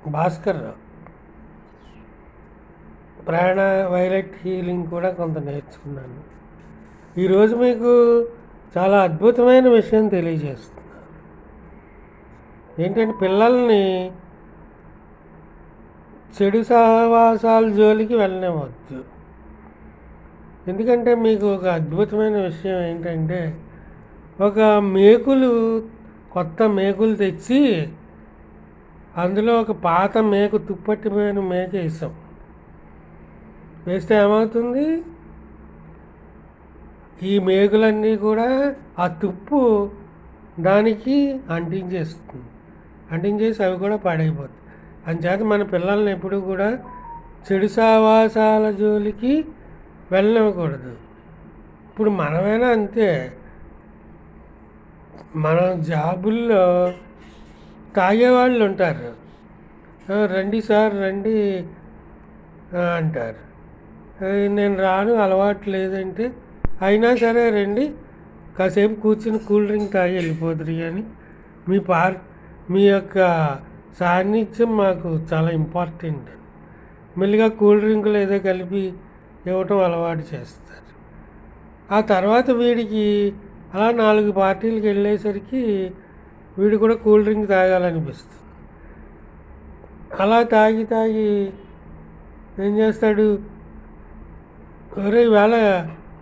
భాస్కర్ ప్రాణ violet healing కూడా కొంత నేర్చుకున్నాను. ఈరోజు మీకు చాలా అద్భుతమైన విషయం తెలియజేస్తున్నాను. ఏంటంటే పిల్లల్ని చెడు సహవాసాల జోలికి వెళ్ళనివ్వద్దు. ఎందుకంటే మీకు ఒక అద్భుతమైన విషయం ఏంటంటే, ఒక కొత్త మేకులు తెచ్చి అందులో ఒక పాత మేకు తుప్పట్టిపోయిన మేక వేస్తే ఏమవుతుంది? ఈ మేకులన్నీ కూడా ఆ తుప్పు దానికి అంటించేసి అవి కూడా పాడైపోతాయి. అంచేత మన పిల్లల్ని ఎప్పుడు కూడా చెడు సావాసాల జోలికి వెళ్ళనివ్వకూడదు. ఇప్పుడు మనమైనా అంతే. మన జాబుల్లో తాగేవాళ్ళు ఉంటారు. రండి సార్ రండి అంటారు. నేను రాను, అలవాటు లేదంటే, అయినా సరే రండి, కాసేపు కూర్చుని కూల్ డ్రింక్ తాగి వెళ్ళిపోతురు. కానీ మీ యొక్క సాన్నిధ్యం మాకు చాలా ఇంపార్టెంట్. మెల్లిగా కూల్ డ్రింకులు ఏదో కలిపి ఇవ్వటం అలవాటు చేస్తారు. ఆ తర్వాత వీడికి అలా 4 పార్టీలకు వెళ్ళేసరికి వీడు కూడా కూల్ డ్రింక్ తాగాలనిపిస్తుంది. అలా తాగి ఏం చేస్తాడు? ఇవాళ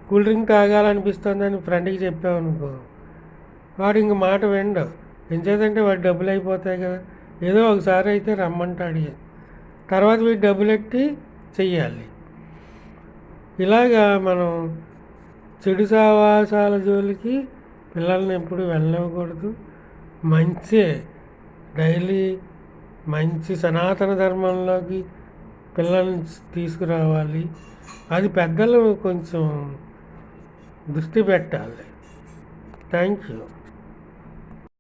కూల్ డ్రింక్ తాగాలనిపిస్తుందని ఫ్రెండ్కి చెప్పామనుకో, వాడు ఇంక మాట వినడు. ఎంచేతంటే వాడు డబ్బులు అయిపోతాయి కదా, ఏదో ఒకసారి అయితే రమ్మంటాడు. తర్వాత వీడు డబ్బులు ఎట్టి చెయ్యాలి. ఇలాగా మనం చెడు సావాసాల జోలికి పిల్లల్ని ఎప్పుడు వెళ్ళనివ్వకూడదు. డైలీ మంచి సనాతన ధర్మంలోకి పిల్లల్ని తీసుకురావాలి. అది పెద్దలు కొంచెం దృష్టి పెట్టాలి. Thank you.